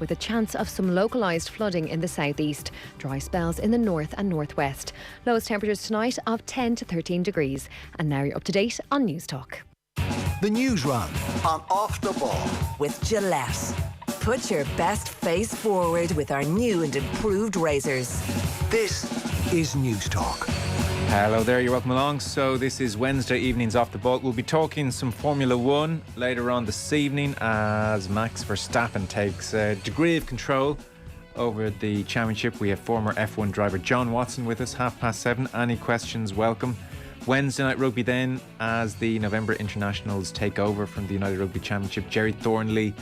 with a chance of some localised flooding in the southeast. Dry spells in the north and northwest. Lowest temperatures tonight of 10 to 13 degrees. And now you're up to date on News Talk. The Newsround on Off the Ball with Gillette. Put your best face forward with our new and improved razors. This is News Talk. Hello there, you're welcome along. So this is Wednesday evenings Off the Ball. We'll be talking some Formula 1 later on this evening as Max Verstappen takes a degree of control over the championship. We have former F1 driver John Watson with us, 7:30. Any questions, welcome. Wednesday night rugby then, as the November internationals take over from the United Rugby Championship. Jerry Thornley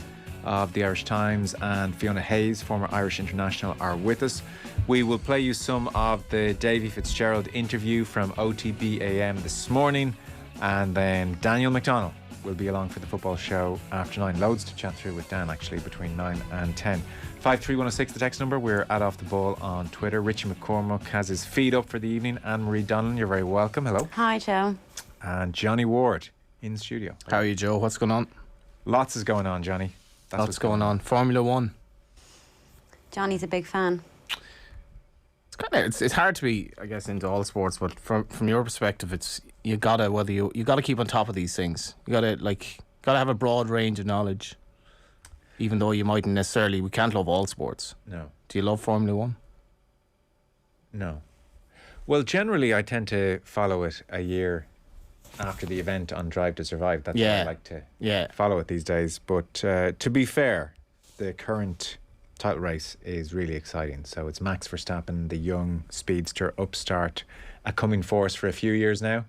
of the Irish Times and Fiona Hayes, former Irish international, are with us. We will play you some of the Davy Fitzgerald interview from OTB AM this morning, and then Daniel McDonnell will be along for the football show after 9. Loads to chat through with Dan actually between 9 and 10. 53106 the text number. We're at Off the Ball on Twitter. Richie McCormack has his feed up for the evening. Anne-Marie Donlan, you're very welcome. Hello. Hi, Joe. And Johnny Ward in the studio. How are you, Joe? What's going on? Lots is going on, Johnny. That's what's going on. Formula 1. Johnny's a big fan. It's hard to be, I guess, into all sports, but from your perspective, it's you gotta keep on top of these things. You gotta have a broad range of knowledge, even though you mightn't necessarily. We can't love all sports. No. Do you love Formula 1? No. Well, generally, I tend to follow it a year after the event on Drive to Survive. That's how I like to follow it these days. But to be fair, the current title race is really exciting. So it's Max Verstappen, the young speedster upstart, a coming force for a few years now,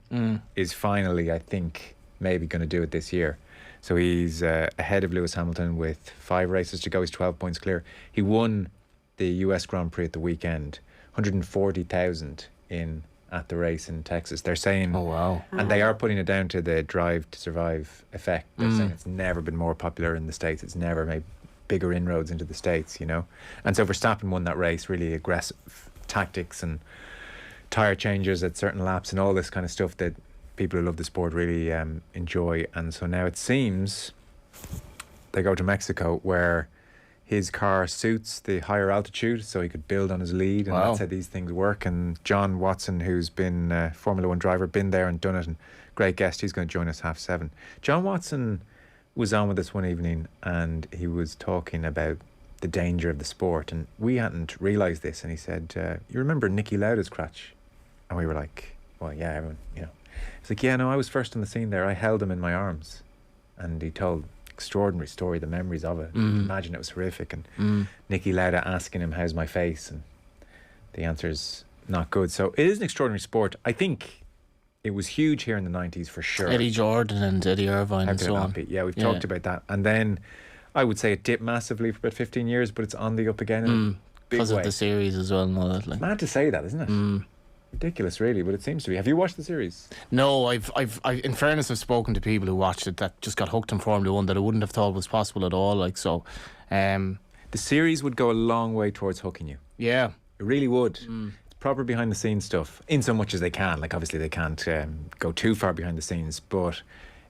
is finally, I think, maybe going to do it this year. So he's ahead of Lewis Hamilton with 5 races to go. He's 12 points clear. He won the US Grand Prix at the weekend, 140,000 in at the race in Texas. They're saying, oh wow, and they are putting it down to the Drive to Survive effect. They're saying it's never been more popular in the States. It's never made bigger inroads into the States, you know. And so Verstappen won that race, really aggressive tactics and tyre changes at certain laps and all this kind of stuff that people who love the sport really enjoy. And so now it seems they go to Mexico, where his car suits the higher altitude, so he could build on his lead, and that's how these things work. And John Watson, who's been a Formula 1 driver, been there and done it, and great guest, he's going to join us 7:30. John Watson was on with us one evening, and he was talking about the danger of the sport, and we hadn't realised this, and he said, you remember Nicky Lauda's crash? And we were like, well, yeah, everyone, you know. He's like, yeah, no, I was first on the scene there. I held him in my arms. And he told extraordinary story, the memories of it. Imagine it was horrific. And Nicky Lauda asking him, how's my face? And the answer's not good. So it is an extraordinary sport. I think it was huge here in the 90s for sure. Eddie Jordan and Eddie Irvine and so on. Yeah, we've talked about that. And then I would say it dipped massively for about 15 years, but it's on the up again in a big because way. of the series as well and all that. It's mad to say that, isn't it? Ridiculous, really, but it seems to be. Have you watched the series? No, I've in fairness, I've spoken to people who watched it that just got hooked on Formula 1 that I wouldn't have thought was possible at all. Like, so, the series would go a long way towards hooking you. Yeah, it really would. It's proper behind the scenes stuff, in so much as they can. Like, obviously they can't go too far behind the scenes, but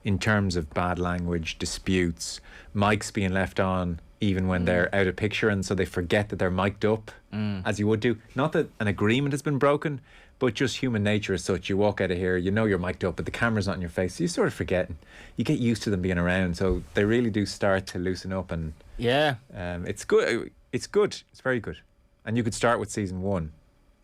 in terms of bad language, disputes, mics being left on even when they're out of picture, and so they forget that they're mic'd up, as you would do. Not that an agreement has been broken, but just human nature is such. You walk out of here, you know you're mic'd up, but the camera's not in your face, so you sort of forget. You get used to them being around, so they really do start to loosen up. And it's good. It's good. It's very good. And you could start with season 1.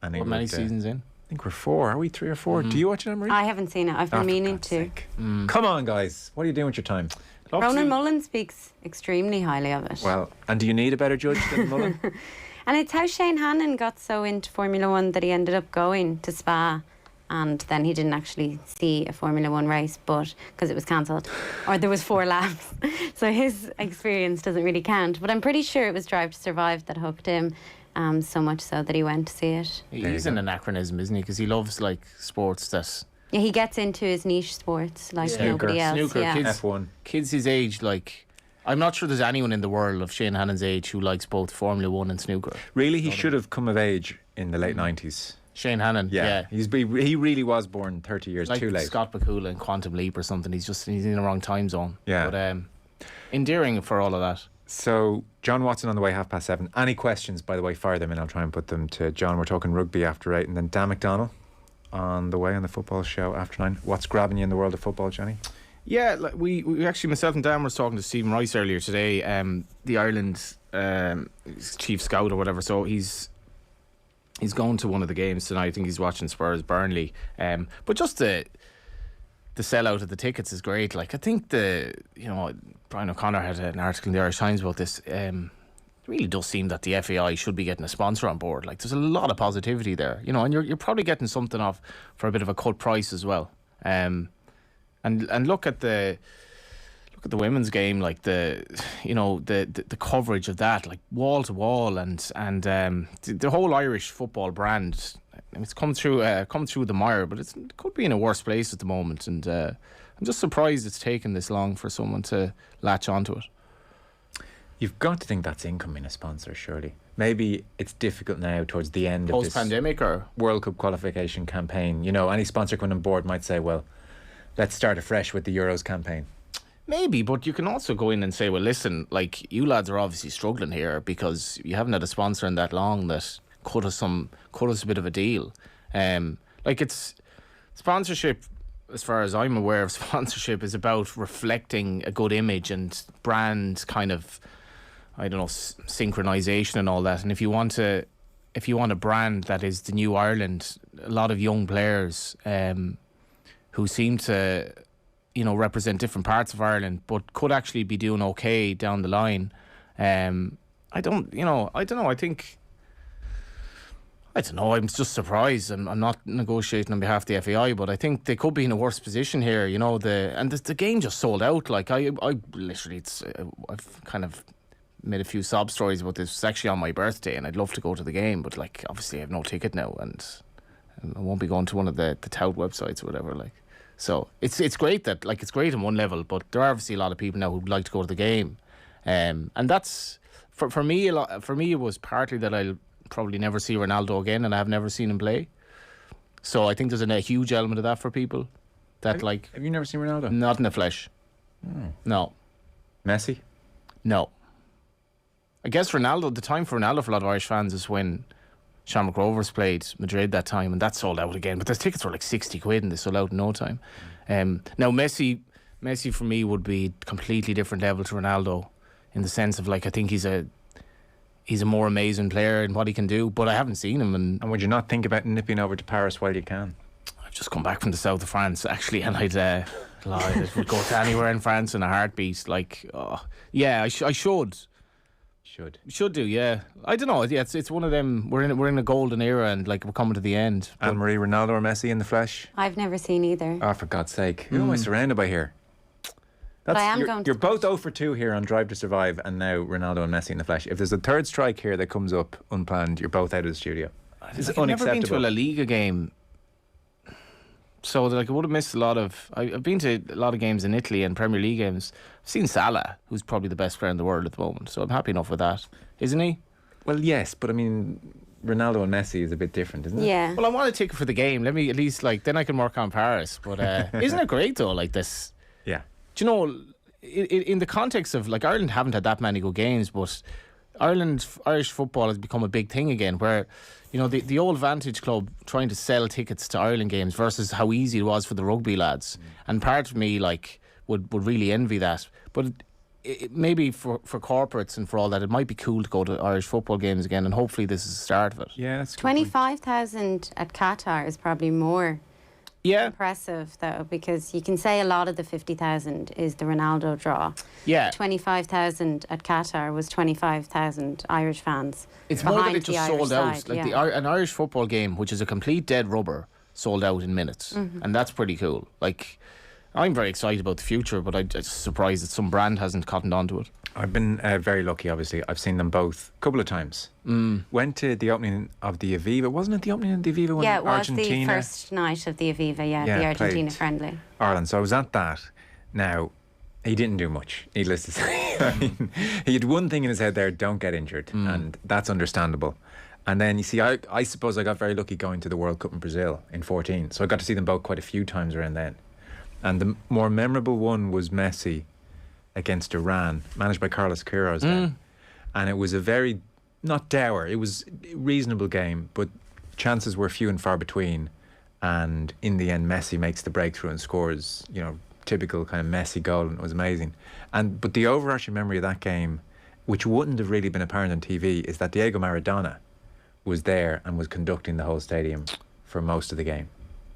And what many seasons in? I think we're 4. Are we 3 or 4? Do you watch it, Anne-Marie? I haven't seen it. I've been meaning to. Come on, guys. What are you doing with your time? Ronan Mullen speaks extremely highly of it. Well, and do you need a better judge than Mullen? And it's how Shane Hannon got so into Formula 1 that he ended up going to Spa, and then he didn't actually see a Formula 1 race, but because it was cancelled, or there was 4 laps. So his experience doesn't really count. But I'm pretty sure it was Drive to Survive that hooked him, so much so that he went to see it. He's an anachronism, isn't he? Because he loves like sports that... Yeah, he gets into his niche sports like nobody else. Snooker, yeah. kids, F1. Kids his age, like... I'm not sure there's anyone in the world of Shane Hannon's age who likes both Formula 1 and snooker. Really, he should have come of age in the late 90s. Shane Hannon, yeah. He really was born 30 years like too late. Scott Bakula in Quantum Leap or something. He's in the wrong time zone. Yeah. But endearing for all of that. So, John Watson on the way, 7:30. Any questions, by the way, fire them in. I'll try and put them to John. We're talking rugby after 8. And then Dan McDonnell on the way on the football show after 9. What's grabbing you in the world of football, Johnny? Yeah, like we actually, myself and Dan was talking to Stephen Rice earlier today, the Ireland chief scout or whatever. So he's going to one of the games tonight. I think he's watching Spurs Burnley. But just the sellout of the tickets is great. Like, I think Brian O'Connor had an article in the Irish Times about this. It really does seem that the FAI should be getting a sponsor on board. Like, there's a lot of positivity there, and you're probably getting something off for a bit of a cut price as well. And look at the women's game, like the coverage of that, like wall to wall, and the whole Irish football brand. It's come through the mire, but it could be in a worse place at the moment. And I'm just surprised it's taken this long for someone to latch onto it. You've got to think that's income in a sponsor, surely. Maybe it's difficult now towards the end of this post-pandemic or World Cup qualification campaign. Any sponsor coming on board might say, well, let's start afresh with the Euros campaign. Maybe, but you can also go in and say, well, listen, like, you lads are obviously struggling here because you haven't had a sponsor in that long that cut us a bit of a deal. Like, it's sponsorship, as far as I'm aware of, sponsorship is about reflecting a good image and brand kind of, I don't know, synchronization and all that. And if you want a brand that is the new Ireland, a lot of young players who seem to, represent different parts of Ireland, but could actually be doing okay down the line. I don't know. I'm just surprised. I'm not negotiating on behalf of the FAI, but I think they could be in a worse position here. The game just sold out. Like, I literally, I've kind of made a few sob stories about this. It's actually on my birthday, and I'd love to go to the game, but like, obviously I have no ticket now, and I won't be going to one of the tout websites or whatever. Like, so it's great that, like, it's great on one level, but there are obviously a lot of people now who'd like to go to the game, and that's for me. For me, it was partly that I'll probably never see Ronaldo again, and I've never seen him play. So I think there's a huge element of that for people. That have you never seen Ronaldo? Not in the flesh. No. Messi? No. I guess the time for Ronaldo for a lot of Irish fans is when Shamrock Rovers played Madrid that time, and that sold out again. But the tickets were like 60 quid and they sold out in no time. Now Messi for me would be completely different level to Ronaldo, in the sense of, like, I think he's a more amazing player in what he can do, but I haven't seen him. And would you not think about nipping over to Paris while you can? I've just come back from the south of France, actually, and I would go to anywhere in France in a heartbeat. Like, I should. Should do, yeah. I don't know. Yeah, it's one of them. We're in a golden era, and like, we're coming to the end. Anne-Marie, Ronaldo or Messi in the flesh? I've never seen either. Oh, for God's sake! Who am I surrounded by here? But I am going to. You're both 0 for 2 here on Drive to Survive, and now Ronaldo and Messi in the flesh. If there's a third strike here that comes up unplanned, you're both out of the studio. It's unacceptable. I've never been to a La Liga game, so like, I would have missed a lot of. I've been to a lot of games in Italy and Premier League games. I've seen Salah, who's probably the best player in the world at the moment, so I'm happy enough with that, isn't he? Well, yes, but I mean, Ronaldo and Messi is a bit different, isn't it? Yeah. Well, I want a ticket for the game. Let me at least, like, then I can work on Paris. But isn't it great though? Like this. Yeah. Do you know? In the context of, like, Ireland haven't had that many good games, but Irish football has become a big thing again, where, the old Vantage Club trying to sell tickets to Ireland games versus how easy it was for the rugby lads. And part of me, like, would really envy that. But maybe for corporates and for all that, it might be cool to go to Irish football games again, and hopefully this is the start of it. Yeah, that's 25,000 at Qatar is probably more impressive, though, because you can say a lot of the 50,000 is the Ronaldo draw. Yeah. 25,000 at Qatar was 25,000 Irish fans. It's more that it just Irish sold out. side, Like, yeah. an Irish football game, which is a complete dead rubber, sold out in minutes. And that's pretty cool. Like, I'm very excited about the future, but I'm just surprised that some brand hasn't cottoned onto it. I've been very lucky, obviously. I've seen them both a couple of times. Went to the opening of the Aviva. Wasn't it the opening of the Aviva when Yeah, it was Argentina? the first night of the Aviva, the Argentina friendly. Ireland. So I was at that. Now, he didn't do much, needless to say. I mean, he had one thing in his head there: don't get injured, and that's understandable. And then, you see, I suppose I got very lucky going to the World Cup in Brazil in 2014, so I got to see them both quite a few times around then. And the more memorable one was Messi against Iran, managed by Carlos Queiroz then. And it was a very, not dour, it was a reasonable game, but chances were few and far between. And in the end, Messi makes the breakthrough and scores, you know, typical kind of Messi goal, and it was amazing. But the overarching memory of that game, which wouldn't have really been apparent on TV, is that Diego Maradona was there and was conducting the whole stadium for most of the game.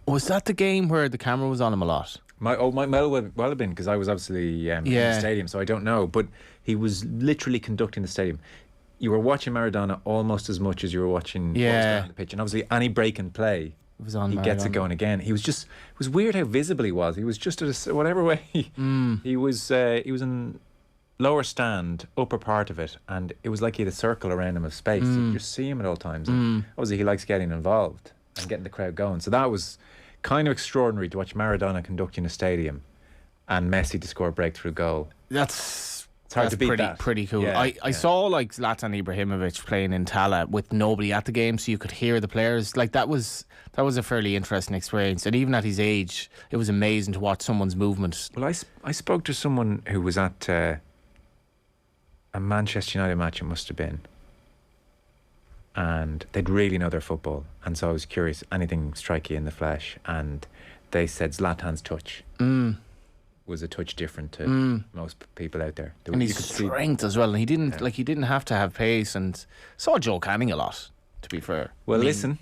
Was that the game where the camera was on him a lot? Might well have been, because I was obviously in the stadium, so I don't know. But he was literally conducting the stadium. You were watching Maradona almost as much as you were watching what was going on the pitch. And obviously, any break and play, It was on he gets it Maradona. going again. He was just, it was weird how visible he was. He was just at whatever way. He was in lower stand, upper part of it, and it was like he had a circle around him of space. You could just see him at all times. And obviously, he likes getting involved and getting the crowd going. So that was kind of extraordinary to watch Maradona conducting a stadium and Messi to score a breakthrough goal. It's hard that's to beat pretty, that. pretty cool. Yeah, I saw like Zlatan Ibrahimovic playing in Tala with nobody at the game, so you could hear the players. Like that was a fairly interesting experience. And even at his age, it was amazing to watch someone's movement. Well, I spoke to someone who was at a Manchester United match, it must have been, and they'd really know their football, and so I was curious, anything strike you in the flesh? And they said Zlatan's touch was a touch different to most people out there. And his strength as well. And he didn't have to have pace. And saw Joe Canning a lot, to be fair. Well, I mean, listen,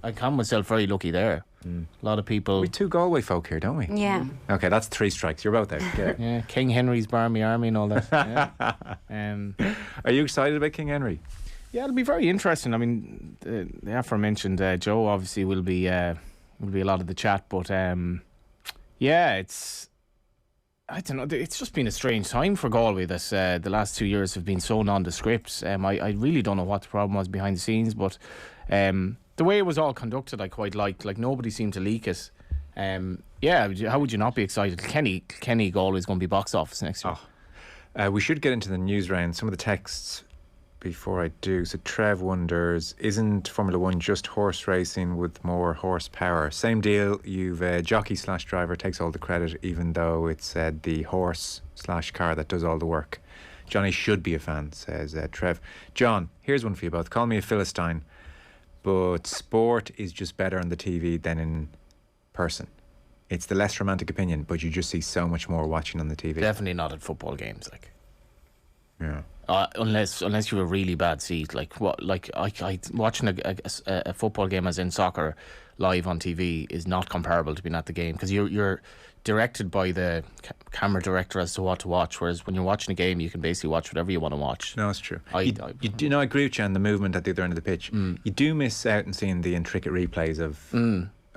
I count myself very lucky there. A lot of people. we're two Galway folk here, don't we? Yeah. Okay, that's 3 strikes. You're both out. Yeah. Yeah, King Henry's Barmy Army and all that. Yeah. Are you excited about King Henry? Yeah, it'll be very interesting. I mean, the aforementioned Joe obviously will be a lot of the chat, but yeah, I don't know. It's just been a strange time for Galway. This the last 2 years have been so nondescript. I really don't know what the problem was behind the scenes, but the way it was all conducted, I quite liked. Like nobody seemed to leak it. Yeah, how would you not be excited? Kenny Galway's going to be box office next year. We should get into the news round. Some of the texts before I do. So Trev wonders, isn't Formula One just horse racing with more horsepower? Same deal. You've a jockey/driver takes all the credit, even though it's the horse/car that does all the work. Johnny should be a fan, says Trev. John, here's one for you both. Call me a Philistine, but sport is just better on the TV than in person. It's the less romantic opinion, but you just see so much more watching on the TV. Definitely not at football games, like. Yeah. Unless you have a really bad seat, like what, like I watching a football game, as in soccer, live on TV is not comparable to being at the game, because you're directed by the camera director as to what to watch, whereas when you're watching a game you can basically watch whatever you want to watch. No, it's true. I agree with you on the movement at the other end of the pitch. You do miss out on seeing the intricate replays of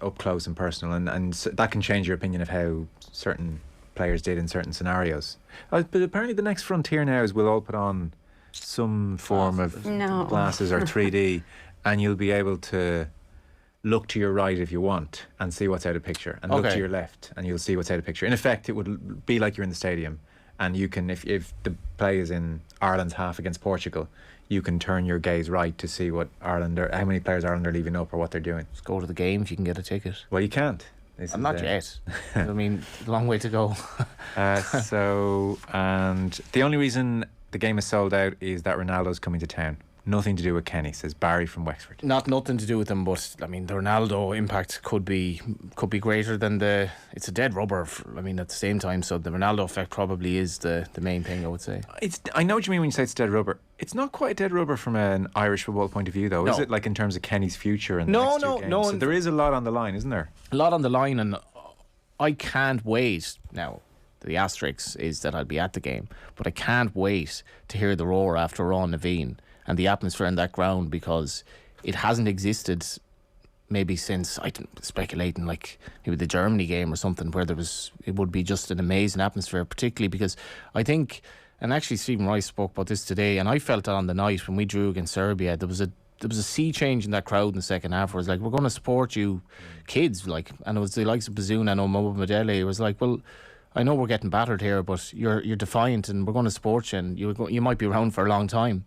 up close and personal, and that can change your opinion of how certain players did in certain scenarios. But apparently the next frontier now is we'll all put on some form of glasses or 3D, and you'll be able to look to your right if you want and see what's out of picture, and look to your left and you'll see what's out of picture. In effect, it would be like you're in the stadium, and you can, if the play is in Ireland's half against Portugal, you can turn your gaze right to see what Ireland are, how many players Ireland are leaving up or what they're doing. Just go to the game if you can get a ticket. Well, you can't. I'm not yet. I mean, a long way to go. And the only reason the game is sold out is that Ronaldo's coming to town. Nothing to do with Kenny, says Barry from Wexford. Nothing to do with them, but I mean, the Ronaldo impact could be greater than it's a dead rubber. At the same time, so the Ronaldo effect probably is the main thing, I would say. I know what you mean when you say it's dead rubber. It's not quite a dead rubber from an Irish football point of view, though, is it? Like in terms of Kenny's future and the next two games? So there is a lot on the line, isn't there? A lot on the line, and I can't wait. Now, the asterisk is that I'll be at the game, but I can't wait to hear the roar after Ron Naveen and the atmosphere in that ground, because it hasn't existed maybe since, speculating, like maybe the Germany game or something, where it would be just an amazing atmosphere, particularly because I think, and actually Stephen Rice spoke about this today, and I felt that on the night when we drew against Serbia, there was a sea change in that crowd in the second half, where it was like, we're going to support you kids, like, and it was the likes of Bazuna and Omobo Madele. It was like, well, I know we're getting battered here, but you're defiant, and we're going to support you, and you might be around for a long time.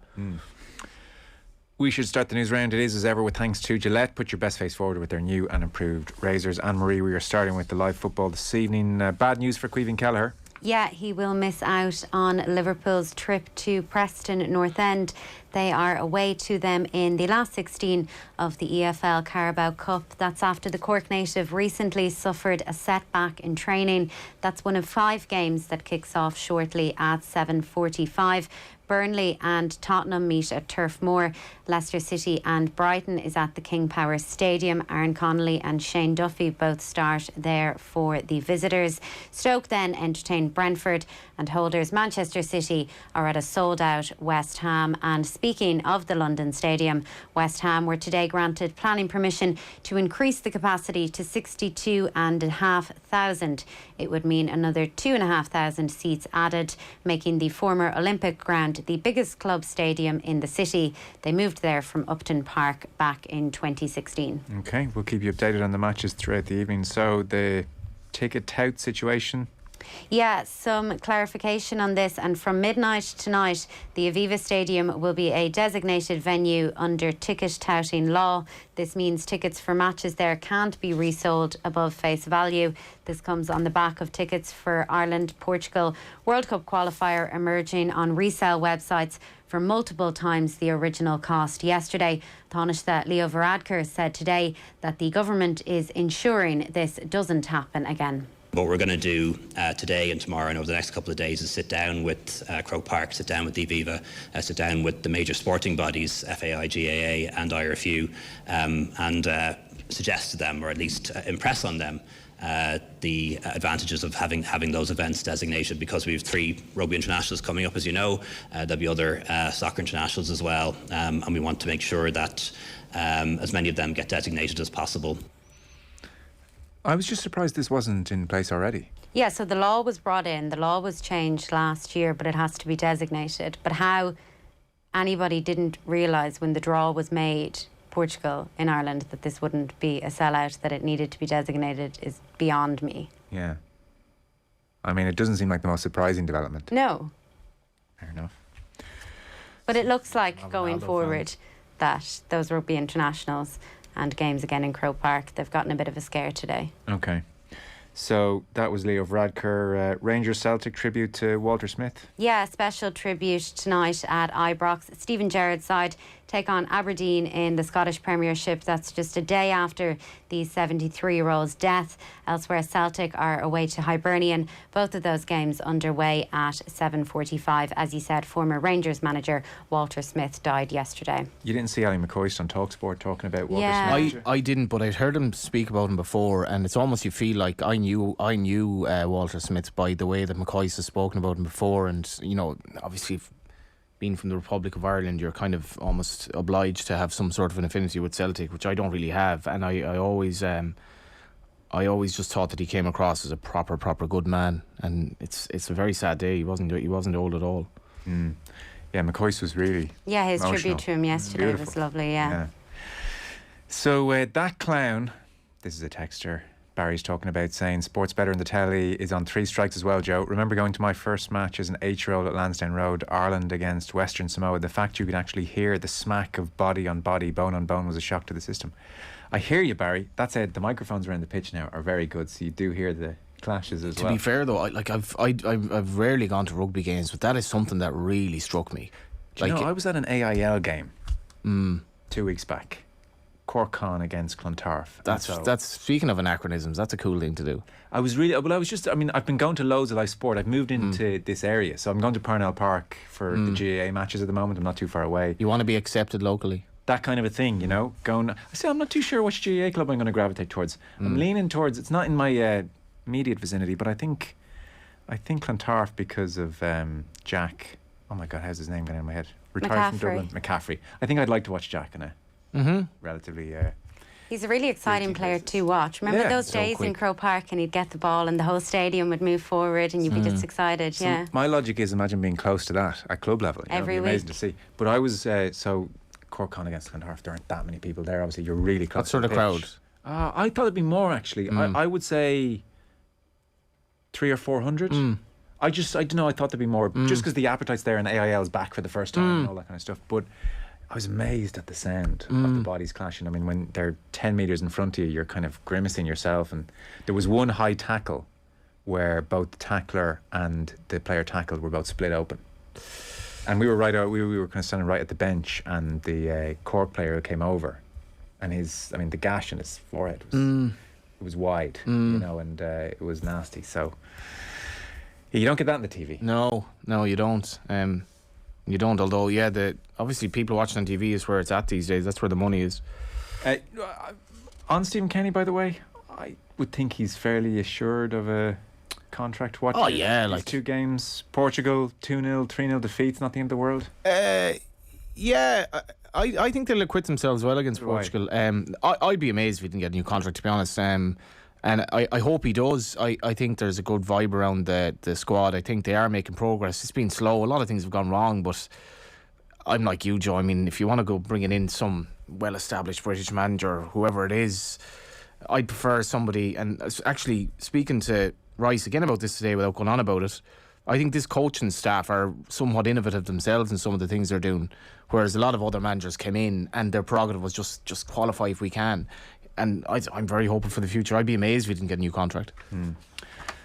We should start the news round. It is, as ever, with thanks to Gillette. Put your best face forward with their new and improved razors. Anne-Marie, we are starting with the live football this evening. Bad news for Caoimhín Kelleher. Yeah, he will miss out on Liverpool's trip to Preston North End. They are away to them in the last 16 of the EFL Carabao Cup. That's after the Cork native recently suffered a setback in training. That's one of 5 games that kicks off shortly at 7:45. Burnley and Tottenham meet at Turf Moor. Leicester City and Brighton is at the King Power Stadium. Aaron Connolly and Shane Duffy both start there for the visitors. Stoke then entertain Brentford, and holders Manchester City are at a sold-out West Ham. And speaking of the London Stadium, West Ham were today granted planning permission to increase the capacity to 62,500. It would mean another 2,500 seats added, making the former Olympic ground the biggest club stadium in the city. They moved there from Upton Park back in 2016. Okay, we'll keep you updated on the matches throughout the evening. So the ticket tout situation. Yeah, some clarification on this. And from midnight tonight, the Aviva Stadium will be a designated venue under ticket touting law. This means tickets for matches there can't be resold above face value. This comes on the back of tickets for Ireland-Portugal World Cup qualifier emerging on resale websites for multiple times the original cost yesterday. Taoiseach Leo Varadkar said today that the government is ensuring this doesn't happen again. What we're going to do today and tomorrow and over the next couple of days is sit down with Croke Park, sit down with the Aviva, sit down with the major sporting bodies, FAI, GAA and IRFU, and suggest to them, or at least impress on them, the advantages of having those events designated, because we have 3 rugby internationals coming up, as you know. There'll be other soccer internationals as well, and we want to make sure that as many of them get designated as possible. I was just surprised this wasn't in place already. Yeah, so the law was brought in, the law was changed last year, but it has to be designated. But how anybody didn't realise when the draw was made, Portugal in Ireland, that this wouldn't be a sellout, that it needed to be designated, is beyond me. Yeah. I mean, it doesn't seem like the most surprising development. No. Fair enough. But it looks like going forward that those rugby internationals and games again in Croke Park, they've gotten a bit of a scare today. Okay. So that was Leo Varadkar. Rangers Celtic tribute to Walter Smith. Yeah, a special tribute tonight at Ibrox. Stephen Gerrard's side take on Aberdeen in the Scottish Premiership. That's just a day after the 73-year-old's death. Elsewhere, Celtic are away to Hibernian. Both of those games underway at 7:45. As you said, former Rangers manager Walter Smith died yesterday. You didn't see Ali McCoist on TalkSport talking about Walter Yeah. Smith? I didn't, but I'd heard him speak about him before, and it's almost you feel like I knew Walter Smith by the way that McCoist has spoken about him before, and you know, obviously being from the Republic of Ireland, you're kind of almost obliged to have some sort of an affinity with Celtic, which I don't really have, and I always just thought that he came across as a proper good man, and it's a very sad day. He wasn't old at all. Yeah, McCoist was really Yeah, his emotional. tribute to him yesterday Beautiful. was lovely, yeah. So that clown, this is a texter Barry's talking about, saying Sports Better in the telly is on 3 strikes as well, Joe. Remember going to my first match as an 8-year-old at Lansdowne Road, Ireland against Western Samoa. The fact you could actually hear the smack of body on body, bone on bone was a shock to the system. I hear you, Barry. That said, the microphones around the pitch now are very good, so you do hear the clashes as well. To be fair though, I've rarely gone to rugby games, but that is something that really struck me. Do you know, I was at an AIL game 2 weeks back. Cork Con against Clontarf. That's speaking of anachronisms, that's a cool thing to do. I've been going to loads of live sport. I've moved into this area, so I'm going to Parnell Park for the GAA matches at the moment. I'm not too far away. You want to be accepted locally? That kind of a thing, you know. I'm not too sure which GAA club I'm going to gravitate towards. I'm leaning towards, it's not in my immediate vicinity, but I think Clontarf because of Jack. Oh my God, how's his name going in my head? Retired from Dublin. McCaffrey. I think I'd like to watch Jack in a relatively He's a really exciting player to watch. Remember those so days quick. in Croke Park and he'd get the ball and the whole stadium would move forward and you'd be just excited. So my logic is, imagine being close to that at club level. You know, Every it'd be amazing week. to see. But I was so Cork Con against Clontarf. There aren't that many people there. Obviously, you're really close. What sort to of the crowd? pitch. I thought it'd be more actually. I would say 300 or 400. I don't know. I thought there'd be more just because the appetite's there and AIL is back for the first time and all that kind of stuff. But I was amazed at the sound of the bodies clashing. I mean, when they're 10 metres in front of you, you're kind of grimacing yourself. And there was one high tackle where both the tackler and the player tackled were both split open. And we were we were kind of standing right at the bench, and the Cork player came over, and the gash in his forehead was it was wide, you know, and it was nasty. So you don't get that on the TV. No, you don't. You don't. Although, obviously people watching on TV is where it's at these days. That's where the money is. On Stephen Kenny, by the way, I would think he's fairly assured of a contract. What? Oh yeah, like 2 games, Portugal 2-0, 3-0 defeats, not the end of the world. Yeah, I think they'll acquit themselves well against Portugal. I'd be amazed if he didn't get a new contract, to be honest. And I hope he does. I think there's a good vibe around the squad. I think they are making progress. It's been slow. A lot of things have gone wrong, but I'm like you, Joe. I mean, if you want to go bringing in some well-established British manager, whoever it is, I'd prefer somebody. And actually, speaking to Rice again about this today without going on about it, I think this coaching staff are somewhat innovative themselves in some of the things they're doing, whereas a lot of other managers came in and their prerogative was just qualify if we can. And I'm very hopeful for the future. I'd be amazed if we didn't get a new contract.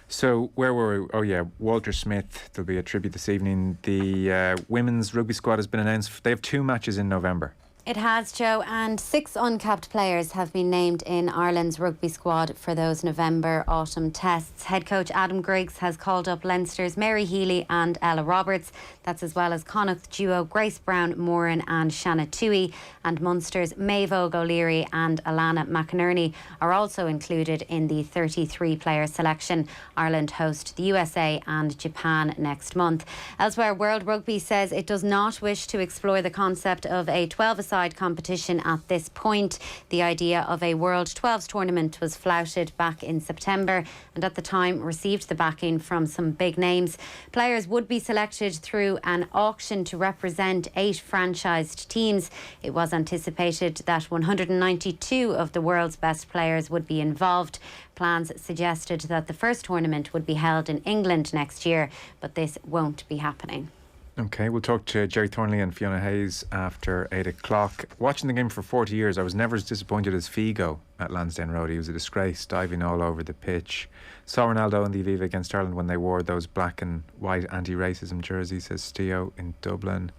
So where were we? Oh yeah, Walter Smith. There'll be a tribute this evening. The women's rugby squad has been announced. They have 2 matches in November. It has, Joe, and 6 uncapped players have been named in Ireland's rugby squad for those November-autumn tests. Head coach Adam Griggs has called up Leinster's Mary Healy and Ella Roberts. That's as well as Connacht duo Grace Brown-Moran and Shanna Toohey, and Munster's Maeve O'Leary and Alana McInerney are also included in the 33-player selection. Ireland host the USA and Japan next month. Elsewhere, World Rugby says it does not wish to explore the concept of a 12-a-side competition at this point. The idea of a World 12s tournament was flouted back in September and at the time received the backing from some big names. Players would be selected through an auction to represent 8 franchised teams. It was anticipated that 192 of the world's best players would be involved. Plans suggested that the first tournament would be held in England next year, but this won't be happening. Okay, we'll talk to Jerry Thornley and Fiona Hayes after 8 o'clock. Watching the game for 40 years, I was never as disappointed as Figo at Lansdowne Road. He was a disgrace, diving all over the pitch. Saw Ronaldo in the Aviva against Ireland when they wore those black and white anti-racism jerseys, says Steo in Dublin.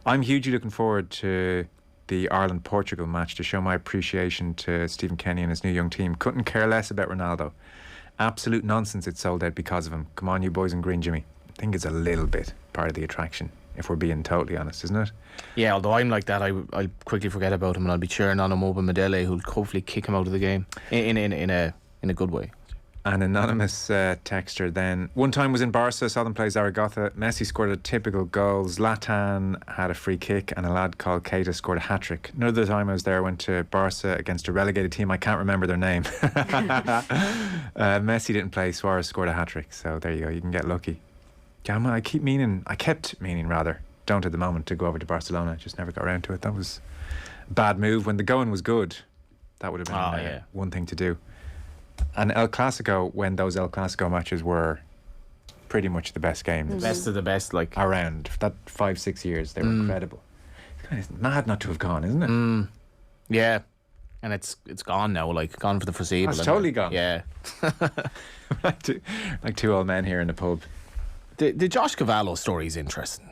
I'm hugely looking forward to the Ireland-Portugal match to show my appreciation to Stephen Kenny and his new young team. Couldn't care less about Ronaldo. Absolute nonsense it's sold out because of him. Come on, you boys in green, Jimmy. I think it's a little bit part of the attraction, if we're being totally honest, isn't it? Yeah, although I'm like that, I'll quickly forget about him and I'll be cheering on him over Medele, who'll hopefully kick him out of the game in a good way. An anonymous texter then. One time was in Barca, saw them play Zaragoza. Messi scored a typical goal. Zlatan had a free kick and a lad called Keita scored a hat-trick. Another time I was there, went to Barca against a relegated team. I can't remember their name. Messi didn't play. Suarez scored a hat-trick. So there you go. You can get lucky. Gamma, I kept meaning, don't at the moment, to go over to Barcelona. Just never got around to it. That was a bad move. When the going was good, that would have been one thing to do. And El Clasico, when those El Clasico matches were pretty much the best games. The best of the best, like. Around that 5-6 years, they were incredible. It's mad not to have gone, isn't it? Yeah. And it's gone now, like, gone for the foreseeable. It's totally gone. Yeah. like 2 old men here in the pub. The Josh Cavallo story is interesting.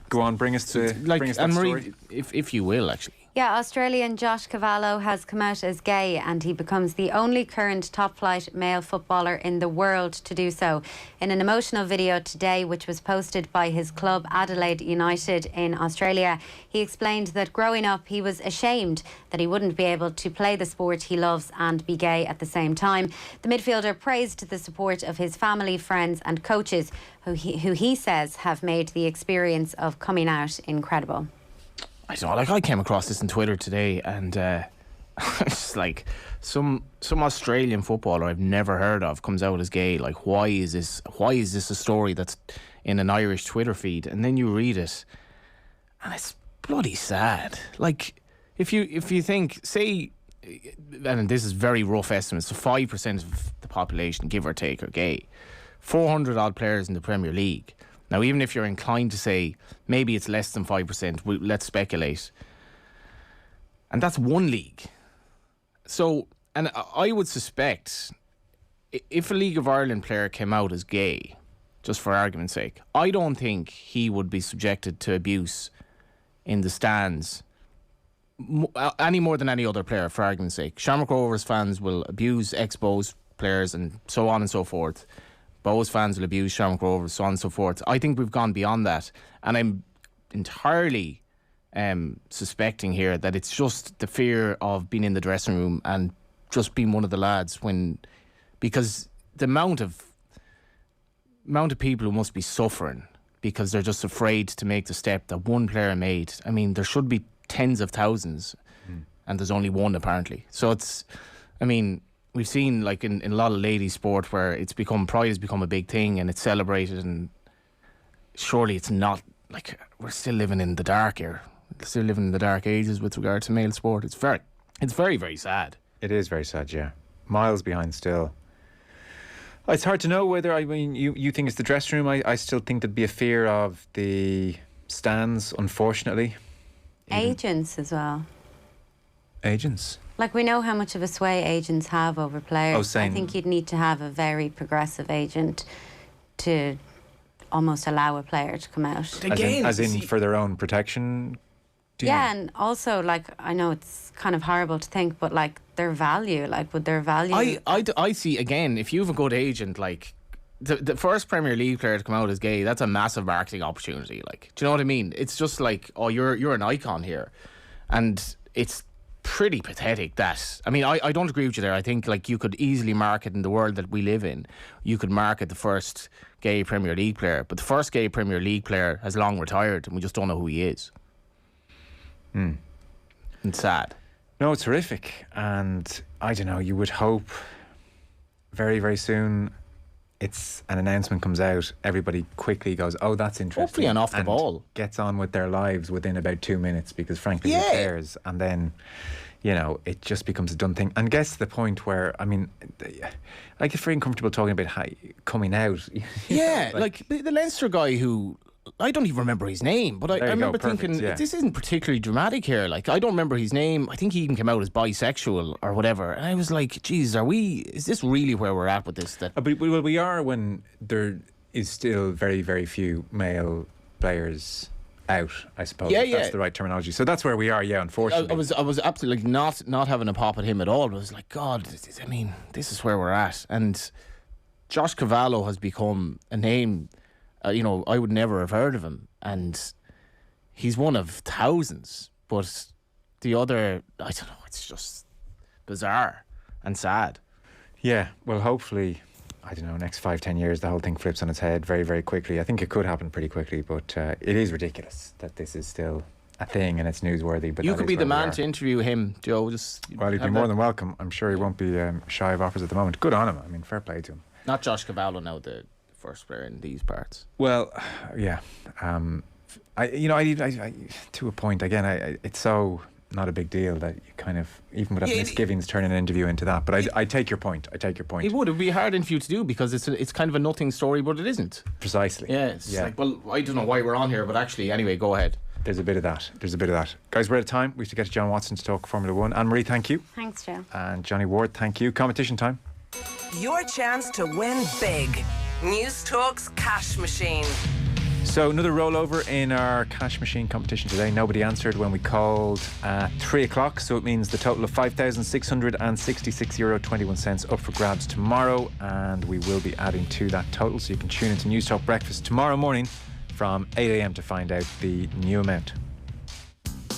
Go on, bring us that Anne-Marie, story. if you will, actually. Yeah, Australian Josh Cavallo has come out as gay and he becomes the only current top-flight male footballer in the world to do so. In an emotional video today, which was posted by his club Adelaide United in Australia, he explained that growing up he was ashamed that he wouldn't be able to play the sport he loves and be gay at the same time. The midfielder praised the support of his family, friends and coaches, who he says have made the experience of coming out incredible. I don't know, like, I came across this on Twitter today and it's like some Australian footballer I've never heard of comes out as gay. Like, why is this a story that's in an Irish Twitter feed? And then you read it and it's bloody sad. Like, if you think, say, and this is very rough estimates, so 5% of the population, give or take, are gay. 400 odd players in the Premier League. Now, even if you're inclined to say maybe it's less than 5%, let's speculate. And that's one league. So, and I would suspect if a League of Ireland player came out as gay, just for argument's sake, I don't think he would be subjected to abuse in the stands any more than any other player, for argument's sake. Shamrock Rovers fans will abuse ex-Bows players and so on and so forth. Bows fans will abuse Shamrock Rovers, so on and so forth. I think we've gone beyond that, and I'm entirely suspecting here that it's just the fear of being in the dressing room and just being one of the lads, because the amount of people who must be suffering because they're just afraid to make the step that one player made. I mean, there should be tens of thousands, and there's only one apparently. So it's, I mean, we've seen like in a lot of ladies' sport where pride has become a big thing and it's celebrated, and surely it's not, like, we're still living in the dark here. We're still living in the dark ages with regard to male sport. It's very, very sad. It is very sad, yeah. Miles behind still. It's hard to know whether, I mean, you think it's the dressing room. I still think there'd be a fear of the stands, unfortunately. Agents as well. Agents? Like, we know how much of a sway agents have over players. Oh, I think you'd need to have a very progressive agent to almost allow a player to come out. As in for their own protection? Yeah, and also, like, I know it's kind of horrible to think, but like their value, like, would their value... I see, again, if you have a good agent, like, the first Premier League player to come out as gay, that's a massive marketing opportunity. Like, do you know what I mean? It's just like, oh, you're an icon here. And it's pretty pathetic that... I mean, I don't agree with you there. I think, like, you could easily market in the world that we live in. You could market the first gay Premier League player, but the first gay Premier League player has long retired and we just don't know who he is. It's sad. No, it's horrific. And I don't know, you would hope very, very soon an announcement comes out, everybody quickly goes, oh, that's interesting. Hopefully and off the ball. Gets on with their lives within about 2 minutes, because frankly, who cares? And then, you know, it just becomes a done thing. And gets to the point where, I mean, I get very uncomfortable talking about coming out. Yeah, like the Leinster guy who... I don't even remember his name, but I remember thinking, this isn't particularly dramatic here. Like, I don't remember his name. I think he even came out as bisexual or whatever. And I was like, geez, is this really where we're at with this? But we are, when there is still very, very few male players out, I suppose. Yeah, that's the right terminology. So that's where we are, yeah, unfortunately. I was absolutely not having a pop at him at all. I was like, God, I mean, this is where we're at. And Josh Cavallo has become a name... you know, I would never have heard of him, and he's one of thousands. But the other, I don't know, it's just bizarre and sad. Yeah, well, hopefully, I don't know, next 5-10 years, the whole thing flips on its head very, very quickly. I think it could happen pretty quickly, but it is ridiculous that this is still a thing and it's newsworthy. But you could be the man to interview him, Joe. Well, he'd be more than welcome. I'm sure he won't be shy of offers at the moment. Good on him. I mean, fair play to him. Not Josh Cavallo now, the first player in these parts. Well, yeah. I to a point, again, it's so not a big deal that you kind of, even without misgivings, turn an interview into that. But I take your point. It would be a hard interview to do because it's kind of a nothing story, but it isn't. Precisely. Yeah, it's like, well, I don't know why we're on here, but actually, anyway, go ahead. There's a bit of that. Guys, we're out of time. We have to get to John Watson to talk Formula 1. Anne-Marie, thank you. Thanks, Joe. And Johnny Ward, thank you. Competition time. Your chance to win big. News Talk's cash machine. So another rollover in our cash machine competition today. Nobody answered when we called at 3 o'clock, so it means the total of €5,666.21 up for grabs tomorrow, and we will be adding to that total, so you can tune into News Talk Breakfast tomorrow morning from 8 a.m. to find out the new amount.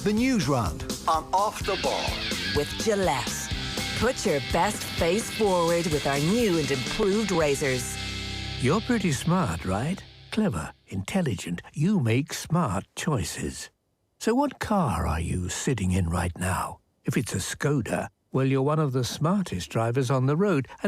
The Newsround on Off the Ball. With Gillette. Put your best face forward with our new and improved razors. You're pretty smart, right? Clever, intelligent. You make smart choices. So what car are you sitting in right now? If it's a Skoda, well, you're one of the smartest drivers on the road. And